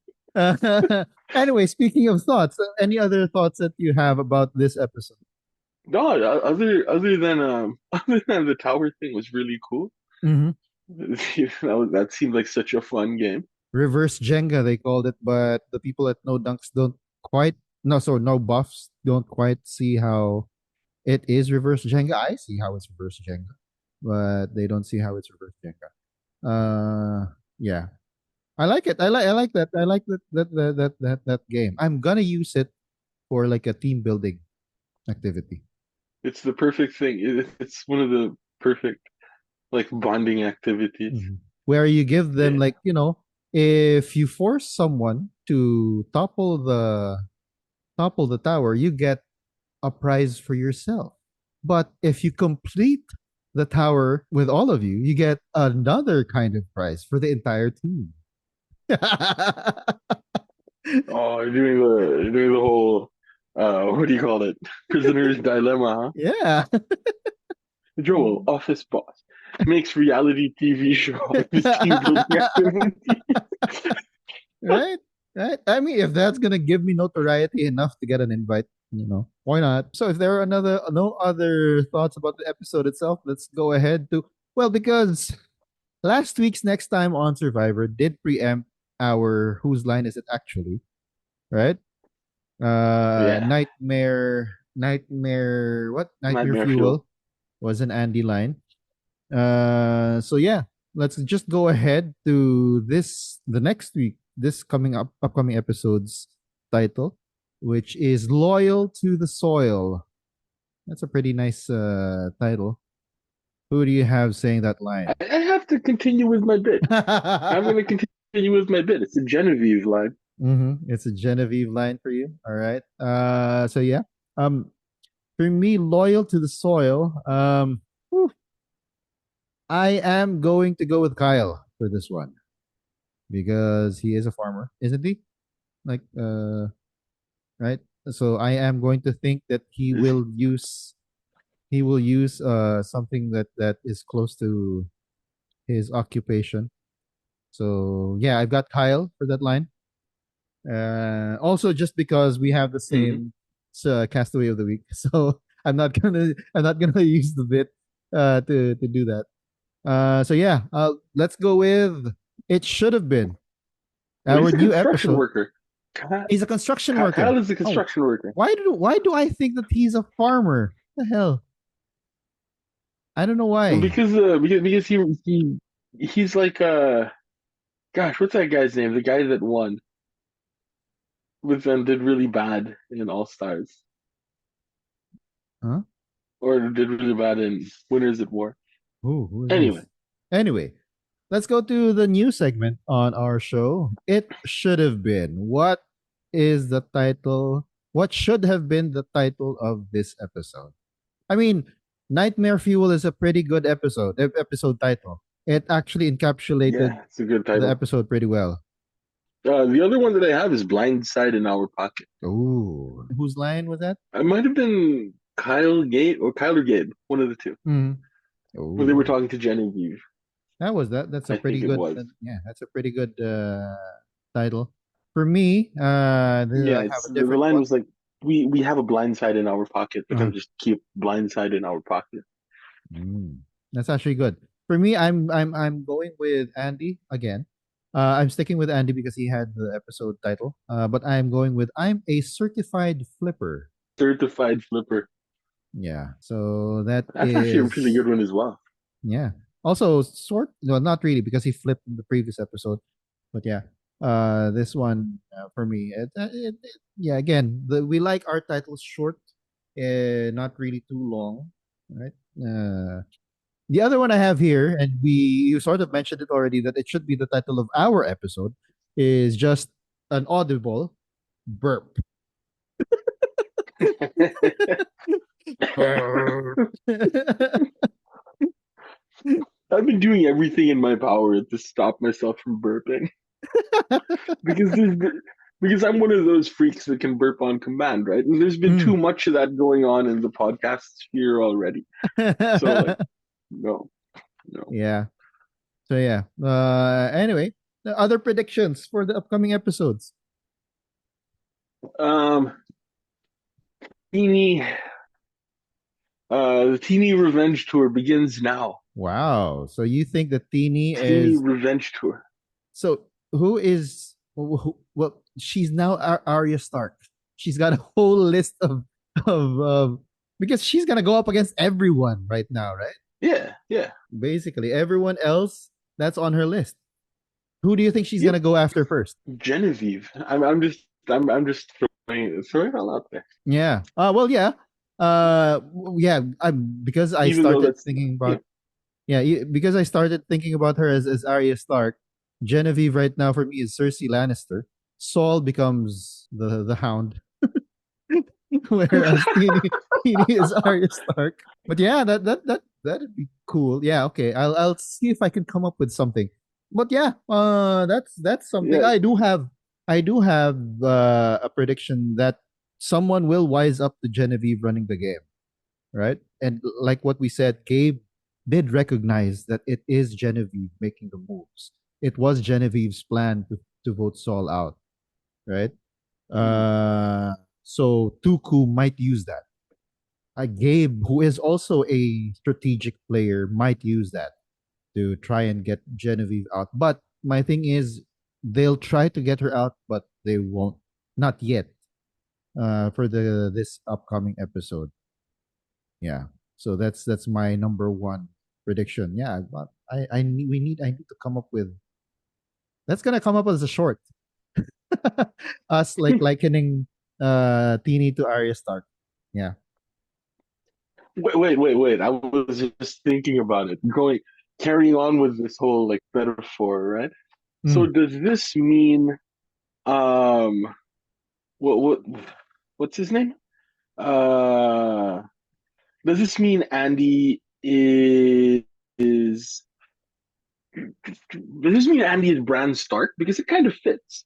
Anyway, speaking of thoughts, any other thoughts that you have about this episode? No, other than other than the tower thing was really cool. Mm-hmm. That seemed like such a fun game. Reverse Jenga, they called it, but the people at No Dunks don't quite, no, so no buffs don't quite see how it is reverse Jenga. I see how it's reverse Jenga, but they don't see how it's reverse Jenga. Yeah, I like it. I like that. I like that game. I'm gonna use it for like a team building activity. It's the perfect thing. It's one of the perfect like bonding activities. Where you give them Yeah. like, if you force someone to topple the tower, you get a prize for yourself. But if you complete the tower with all of you, you get another kind of prize for the entire team. Oh, you're doing the whole what do you call it? Prisoner's dilemma, huh? Yeah. Joel, office boss, makes reality TV show out of his team building activity. Right? Right? I mean, if that's gonna give me notoriety enough to get an invite, why not? So if there are no other thoughts about the episode itself, let's go ahead to, well, because last week's Next Time on Survivor did preempt our Whose Line Is It Actually, right? Yeah, Nightmare nightmare fuel. Fuel was an Andy line. So yeah, let's just go ahead to the next week, this upcoming episode's title, which is Loyal to the Soil. That's a pretty nice title. Who do you have saying that line? I have to continue with my bit. I'm Mm-hmm. going to continue with my bit. It's a Genevieve line. It's a Genevieve line for you. All right. So yeah. Um, for me, Loyal to the Soil. Whew, I am going to go with Kyle for this one because he is a farmer, isn't he? Like, right? So I am going to think that he will use something that is close to his occupation. So yeah, I've got Kyle for that line. Also, just because we have the Mhm. same castaway of the week, so I'm not gonna use the bit to do that. So yeah, let's go with It Should Have Been Well, our he's a new construction episode. worker. Kyle, He's a construction worker. Kyle is a Oh, construction worker. why do I think that he's a farmer? What the hell? I don't know why. Because he's like gosh, what's that guy's name? The guy that won, but then did really bad in All Stars, Huh? or did really bad in Winners at War. Who is Anyway, this? Anyway, let's go to the new segment on our show. It should have been. Is the title? What should have been the title of this episode? I mean, Nightmare Fuel is a pretty good episode title. It actually encapsulated yeah, it's a good the title. episode pretty well. The other one that I have is Blind Side in Our Pocket. Ooh. Whose line was that? It might have been Kyle Gabe or Kyler Gabe, one of the two, Mm. when they were Ooh. talking to Genevieve. That's a I pretty think it good was. yeah, that's a pretty good title. For me, Yeah, I have it's a the different line one. was like, we have a blind side in our pocket. We're Uh-huh. gonna just keep blind side in our pocket. Mm. That's actually good. For me, I'm going with Andy again. I'm sticking with Andy because he had the episode title. But I'm going with I'm a certified flipper. Certified flipper. Yeah. So that That's actually a really is good one as well. yeah. Also no, not really because he flipped in the previous episode. But yeah. This one for me, yeah. Again, we like our titles short, not really too long, right? The other one I have here, and you sort of mentioned it already, that it should be the title of our episode, is just an audible burp. Burp. I've been doing everything in my power to stop myself from burping because because I'm one of those freaks that can burp on command, right? And there's been Mm. too much of that going on in the podcast sphere already. So like, no, no. Yeah. So yeah. Anyway, the other predictions for the upcoming episodes. Um, teeny, the teeny revenge tour begins now. Wow. So you think that Teeny Teeny is revenge tour. so who is well? She's now Arya Stark. She's got a whole list of because she's gonna go up against everyone right now, right? Yeah, yeah, Basically, everyone else that's on her list. Who do you think she's yep. gonna go after first? Genevieve. I'm just throwing it all out there. Yeah. Well, yeah. Yeah. Because I Even though started that's thinking yeah, about yeah because I started thinking about her as Arya Stark. Genevieve right now for me is Cersei Lannister. Saul becomes the Hound, whereas Teeny is Arya Stark. But yeah, that'd be cool. Yeah, okay. I'll see if I can come up with something. But yeah, that's something yeah. I do have a prediction that someone will wise up to Genevieve running the game, right? And like what we said, Gabe did recognize that it is Genevieve making the moves. It was Genevieve's plan to vote Saul out, right? Mm. Uh, so Tuku might use that. Gabe, who is also a strategic player, might use that to try and get Genevieve out. But my thing is, they'll try to get her out, but they won't. Not yet. For the this upcoming episode. Yeah. So that's my number one prediction. Yeah, but I need to come up with that's gonna come up as a short. Us like likening Teeny to Arya Stark. Yeah. Wait. I was just thinking about it. Carrying on with this whole like metaphor, right? So Mm. does this mean um what what's his name? Uh does this mean Andy is does this mean Andy is Bran Stark? Because it kind of fits.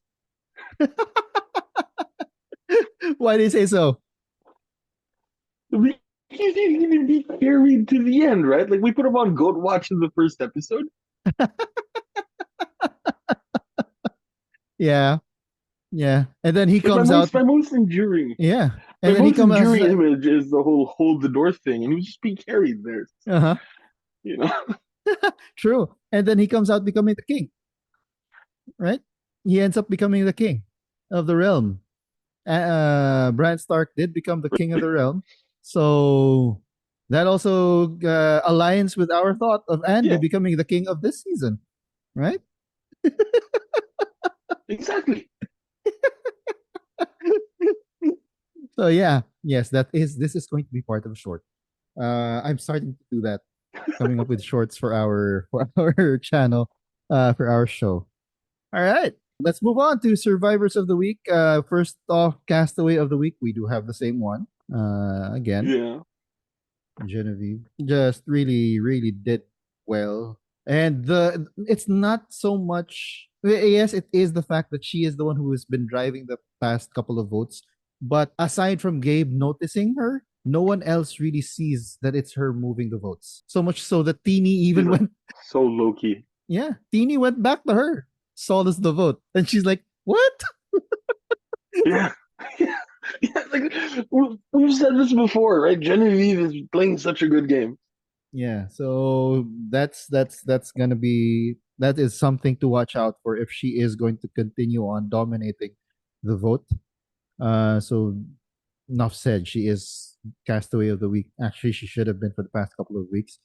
Why do you say so? We he's gonna be carried to the end, right? Like we put him on Goat Watch in the first episode. Yeah. Yeah. And then he Like comes out. Yeah. my And then he most comes enduring image is the whole hold the door thing, and he was just being carried there. uh-huh. You know? True. And then he comes out becoming the king, right? He ends up becoming the king of the realm. Bran Stark did become the king of the realm. So that also aligns with our thought of Andy Yeah, becoming the king of this season, right? exactly. So yeah, yes, this is going to be part of a short. I'm starting to do that, coming up with shorts for our for our channel, for our show. All right, let's move on to survivors of the week. First off, castaway of the week. We do have the same one. Again, Yeah. Genevieve just really did well. And the it's not so much yes, it is the fact that she is the one who has been driving the past couple of votes. But aside from Gabe noticing her, no one else really sees that it's her moving the votes. So much so that Teeny She's even like went so low key. yeah, Teeny went back to her, saw this the vote. And she's like, what? Yeah. Yeah. Yeah, like we've said this before, right? Genevieve is playing such a good game. Yeah, so that's gonna be that is something to watch out for if she is going to continue on dominating the vote. So enough said. She is castaway of the week. Actually, she should have been for the past couple of weeks.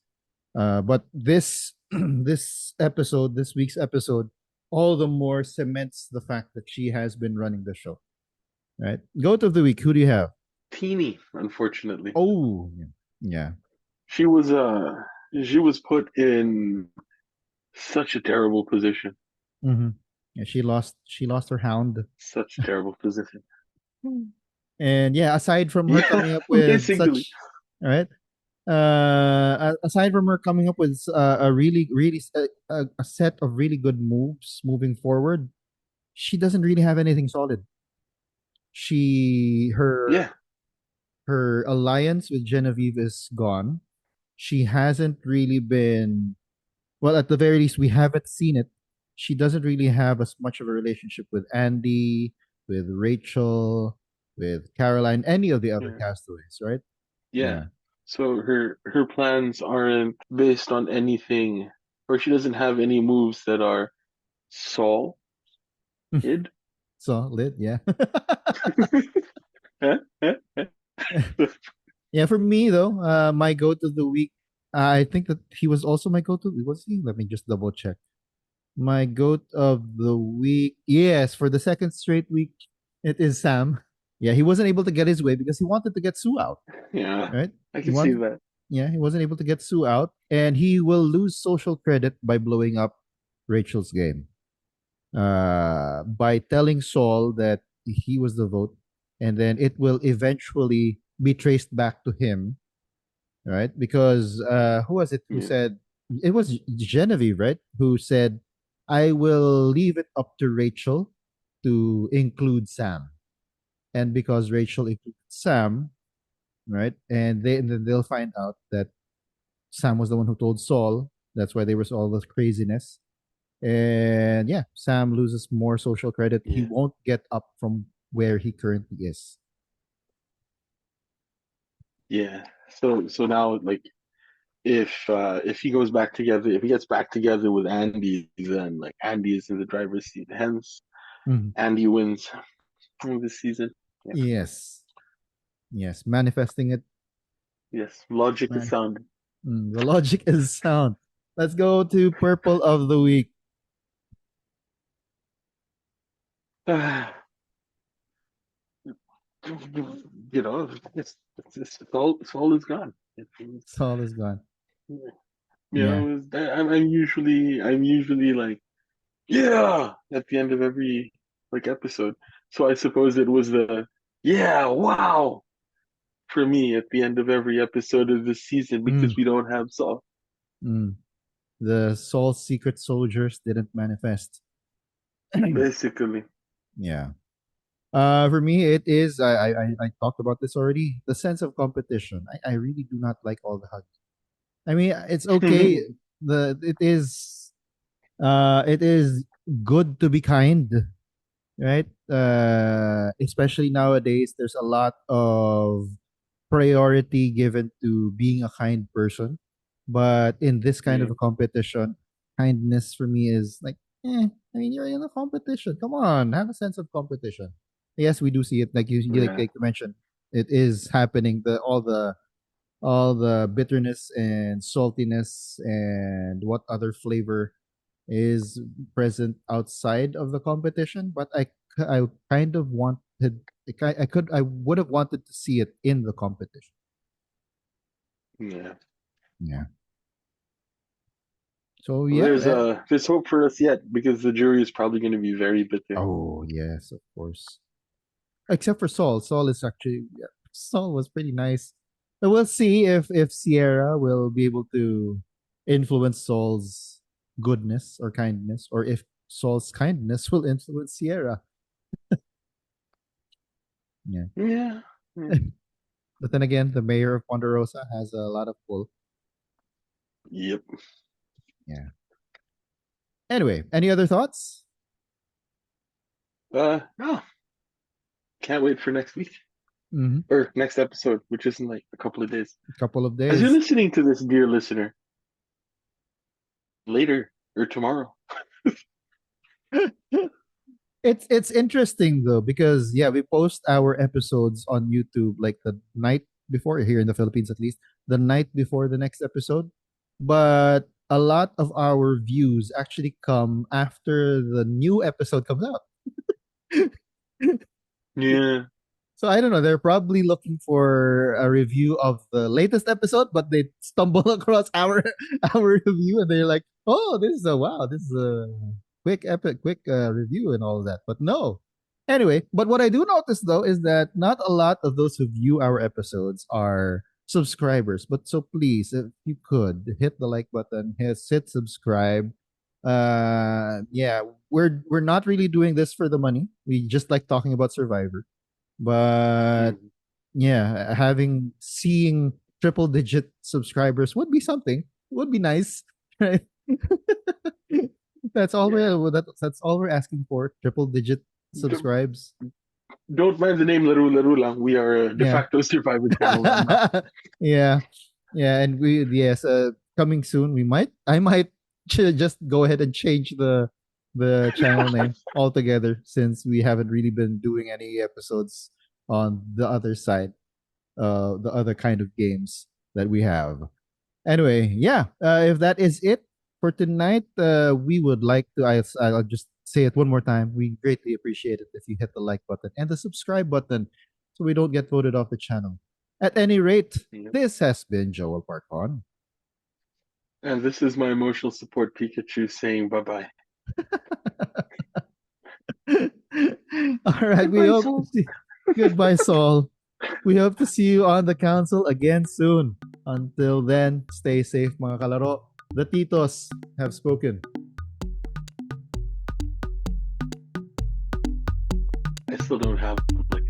But this this week's episode, all the more cements the fact that she has been running the show. Right. Goat of the week. Who do you have? Teeny, unfortunately. Oh, yeah. Yeah. She was she was put in such a terrible position. Mm-hmm. Yeah, she lost her hound. Such a terrible position. And yeah, aside from her Yeah, coming up with basically. such, all right, aside from her coming up with a really a set of really good moves moving forward, she doesn't really have anything solid. She Yeah, her alliance with Genevieve is gone. She hasn't really been well. At the very least, we haven't seen it. She doesn't really have as much of a relationship with Andy, with Rachel, with Caroline, any of the other yeah, castaways, right? yeah. Yeah. So her plans aren't based on anything, or she doesn't have any moves that are solid. Solid, yeah. Yeah, for me though, my goat of the week, I think that he was also my goat of was he? Let me just double check. My goat of the week, yes, for the second straight week, it is Sam. Yeah, he wasn't able to get his way because he wanted to get Sue out, Yeah, right? I He can see wanted, that. yeah, he wasn't able to get Sue out, and he will lose social credit by blowing up Rachel's game. By telling Saul that he was the vote, and then it will eventually be traced back to him, right? Because who was it who Yeah, said it was Genevieve, right? Who said, "I will leave it up to Rachel to include Sam," and because Rachel included Sam, right, and then they'll find out that Sam was the one who told Saul. That's why there was all this craziness. And yeah, Sam loses more social credit. He yeah, won't get up from where he currently is. yeah. So now, like, if he goes back together, if he gets back together with Andy, then like Andy is in the driver's seat. Hence, Mhm. Andy wins this season. Yeah. Yes. Yes. Manifesting it. Yes. Logic is Man. sound. The logic is sound. Let's go to purple of the week. You know, it's all is gone. Saul is gone. You Yeah. know, I'm usually like, yeah, at the end of every like episode. So I suppose it was the yeah, wow for me at the end of every episode of this season Mm, because we don't have Saul. mm. The Saul's secret soldiers didn't manifest. Basically. Yeah. For me, it is. I talked about this already. The sense of competition. I really do not like all the hugs. I mean, it's okay. It is good to be kind, right? Especially nowadays, there's a lot of priority given to being a kind person. But in this kind Yeah, of a competition, kindness for me is like, I mean, you're in a competition. Come on, have a sense of competition. Yes, we do see it. yeah, Like you mentioned, it is happening. All the bitterness and saltiness and what other flavor is present outside of the competition, but I kind of wanted I would have wanted to see it in the competition. yeah. Yeah. So Well, yeah. there's hope for us yet because the jury is probably going to be very bitter. Oh yes, of course. Except for Saul. Saul is actually yeah, Saul was pretty nice. But we'll see if Sierra will be able to influence Saul's goodness or kindness, or if Saul's kindness will influence Sierra. Yeah. Yeah, yeah. But then again, the mayor of Ponderosa has a lot of pull. Yep. Yeah. Anyway, any other thoughts? No, can't wait for next week Mm-hmm. or next episode, which is in like a couple of days. A couple of As you're days. listening to this, dear listener, later or tomorrow. It's interesting though because yeah, we post our episodes on YouTube like the night before here in the Philippines at least, the night before the next episode. But a lot of our views actually come after the new episode comes out. Yeah, So I don't know. They're probably looking for a review of the latest episode, but they stumble across our review and they're like, "Oh, this is a wow! This is a quick review and all of that." But no. Anyway, but what I do notice though is that not a lot of those who view our episodes are subscribers. But so please, if you could hit the like button, hit subscribe. Yeah, we're not really doing this for the money. We just like talking about Survivor, but mm, yeah, having seeing triple digit subscribers would be something. Would be nice, right? yeah. That's all we're asking for. Triple digit subscribes. don't mind the name Laro-Laro lang. We are a de Yeah. facto survivor channel right now. Yeah. Yeah, and we yes, coming soon. I might just go ahead and change the channel name altogether since we haven't really been doing any episodes on the other side, the other kind of games that we have. Anyway, yeah, if that is it for tonight, we would like to. I'll just say it one more time. We greatly appreciate it if you hit the like button and the subscribe button so we don't get voted off the channel. At any rate, Yeah. this has been Joel Parkon. And this is my emotional support Pikachu saying bye bye. All right, we Goodbye, hope to Soul. see. Goodbye, Saul. We hope to see you on the council again soon. Until then, stay safe, mga kalaro. The Titos have spoken. I still don't have like